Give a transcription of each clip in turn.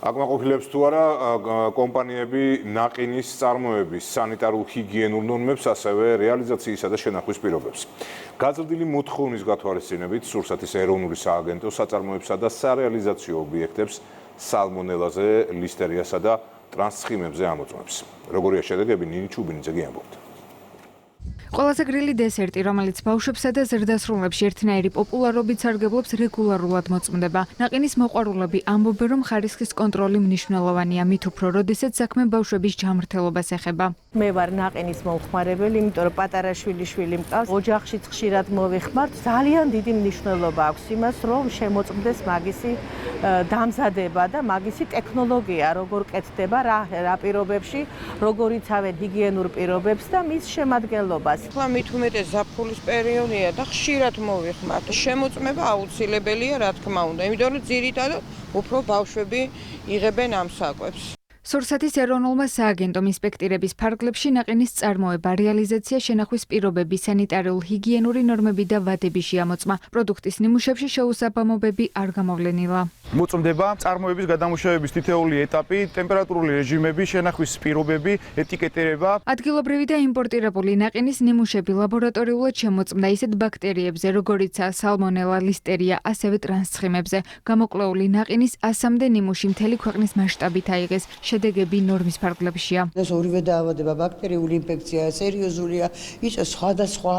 აკმაყოფილებს თუ არა კომპანიები ნაყინის წარმოების სანიტარულ-ჰიგიენურ ნორმებს, ასევე რეალიზაციისა და შენახვის პირობებს. გაზრდილი მოთხოვნის გათვალისწინებით სურსათის ეროვნული სააგენტო საწარმოებსა და სარეალიზაციო ობიექტებს სალმონელაზე, ლისტერიასა და ტრანსცხიმებზე ამოწმებს. როგორია შედეგები, ნინი ჩუბინიძე ამბობდა. ყველაზე გრილი დესერტი, რომელიც ბავშვებსა და ზრდასრულებში ერთნაირი პოპულარობით სარგებლობს, რეგულარულად მოწმდება. ნაყინის მოყვარულები ამბობენ, რომ ხარისხის კონტროლი მნიშვნელოვანია, მით უფრო, როდესაც საქმე ბავშვების ჯანმრთელობას ეხება. მე ვარ ნაყინის მომხმარებელი, იმიტომ რომ პატარა შვილი მყავს, ოჯახშიც ხშირად მოვიხმართ. ძალიან დიდი მნიშვნელობა აქვს იმას, რომ შემოწმდეს მაგისი დამზადება და მაგისი ტექნოლოგია, როგორ კეთდება, რა პირობებში, როგორ იცავენ ჰიგიენურ პირობებს და მის შემადგენლობას. ახლა მით უმეტეს ზაფხულის პერიოდია და ხშირად მოვიხმართ. შემოწმება აუცილებელია, რა თქმა უნდა, იმიტომ რომ ძირითადად უფრო ბავშვები იღებენ ამ საკვებს. სურსათის ეროვნულმა სააგენტომ ინსპექტირების ფარგლებში ნაყინის წარმოება, რეალიზაცია, შენახვის პირობები, სანიტარულ-ჰიგიენური ნორმები და ვადები შეამოწმა. პროდუქტის ნიმუშებში შეუსაბამობები არ გამოვლენილა. მოწმდება წარმოების გადამუშავების თითოეული ეტაპი, ტემპერატურული რეჟიმები, შენახვის პირობები, ეტიკეტირება. ადგილობრივი და იმპორტირებული ნაყინის ნიმუშები ლაბორატორიულად შემოწმდა ისეთ ბაქტერიებზე, როგორიცაა სალმონელა, ლისტერია, ასევე ტრანსცხიმებზე. გამოკვლეული ნაყინის 100-მდე ნიმუში მთელი ქვეყნის მასშტაბით აიღეს. შედეგები ნორმის ფარგლებშია. ეს ორივე დაავადება ბაქტერიული ინფექციაა, სერიოზულია, იწვევს სხვადასხვა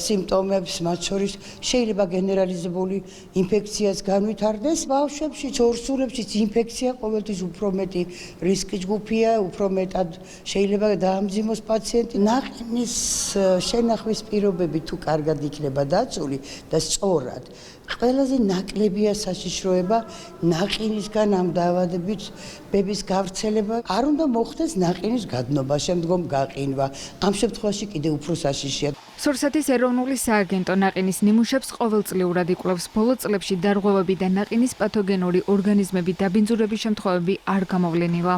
სიმპტომებს, მათ შორის შეიძლება გენერალიზებული ინფექციაც განვითარდეს. ბავშვებში, ორსულებში ინფექცია ყოველთვის უფრო მეტი რისკის ჯგუფია, უფრო მეტად შეიძლება დაამძიმოს პაციენტი. ნაყინის შენახვის პირობები თუ კარგად იქნება დაცული და სწორად, ყველაზე ნაკლებია საშიშროება ნაყინისგან ამ დაავადებით ბების გავრცელება. არ უნდა მოხდეს ნაყინის გადნობა, შემდგომ გაყინვა. ამ შემთხვევაში კიდევ უფრო საშიშია. სურსათის ეროვნული სააგენტო ნაყინის ნიმუშებს ყოველწლიურად იკვლევს. ბოლო წლებში დარღვევები და ნაყინის პათოგენური ორგანიზმების დაბინძურების შემთხვევები არ გამოვლენილა.